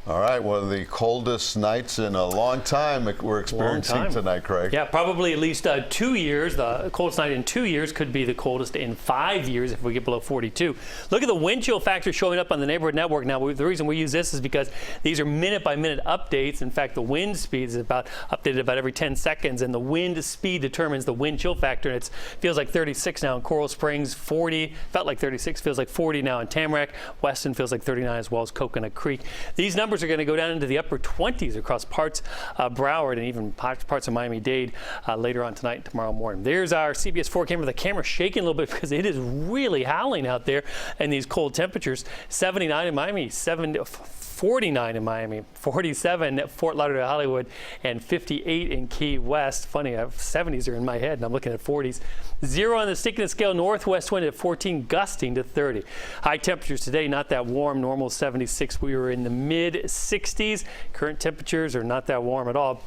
All right, one of the coldest nights in a long time we're experiencing tonight, Craig. Yeah, probably at least 2 years. The coldest night in 2 years could be the coldest in 5 years if we get below 42. Look at the wind chill factor showing up on the neighborhood network. Now, the reason we use this is because these are minute-by-minute updates. In fact, the wind speed is updated about every 10 seconds, and the wind speed determines the wind chill factor. And it feels like 36 now in Coral Springs, 40, felt like 36, feels like 40 now in Tamarack. Weston feels like 39 as well as Coconut Creek. These numbers are going to go down into the upper 20s across parts of Broward and even parts of Miami-Dade later on tonight and tomorrow morning. There's our CBS 4 camera. The camera's shaking a little bit because it is really howling out there in these cold temperatures. 79 in Miami, 49 in Miami, 47 at Fort Lauderdale, Hollywood, and 58 in Key West. Funny, 70s are in my head, and I'm looking at 40s. 0 on the stickiness scale, northwest wind at 14, gusting to 30. High temperatures today, not that warm. Normal 76. We were in the mid-60s. Current temperatures are not that warm at all.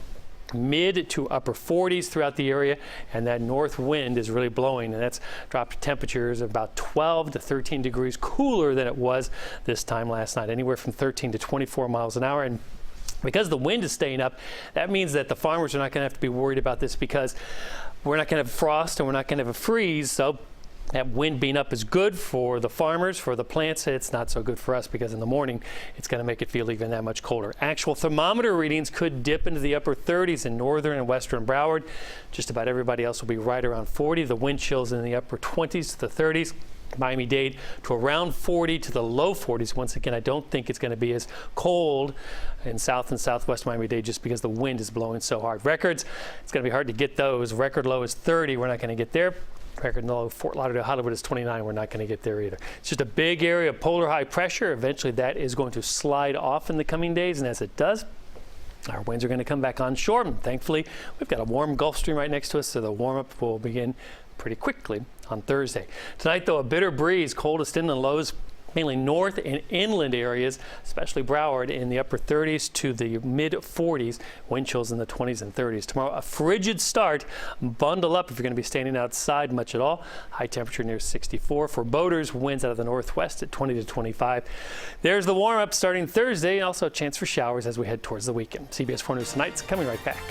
Mid to upper 40s throughout the area, and that north wind is really blowing, and that's dropped temperatures of about 12 to 13 degrees cooler than it was this time last night, anywhere from 13 to 24 miles an hour. And because the wind is staying up, that means that the farmers are not going to have to be worried about this, because we're not going to have frost and we're not going to have a freeze. So that wind being up is good for the farmers, for the plants. It's not so good for us because in the morning it's going to make it feel even that much colder. Actual thermometer readings could dip into the upper 30s in northern and western Broward. Just about everybody else will be right around 40. The wind chills in the upper 20s to the 30s. Miami-Dade to around 40 to the low 40s. Once again, I don't think it's going to be as cold in south and southwest Miami-Dade just because the wind is blowing so hard. Records, it's going to be hard to get those. Record low is 30. We're not going to get there. Record low, Fort Lauderdale, Hollywood is 29. We're not going to get there either. It's just a big area of polar high pressure. Eventually, that is going to slide off in the coming days, and as it does, our winds are going to come back onshore. And thankfully, we've got a warm Gulf Stream right next to us, so the warm-up will begin pretty quickly on Thursday. Tonight, though, a bitter breeze, coldest inland lows mainly north and inland areas, especially Broward, in the upper 30s to the mid 40s. Wind chills in the 20s and 30s. Tomorrow, a frigid start. Bundle up if you're going to be standing outside much at all. High temperature near 64. For boaters, winds out of the northwest at 20 to 25. There's the warm up starting Thursday, and also a chance for showers as we head towards the weekend. CBS 4 News Tonight's coming right back.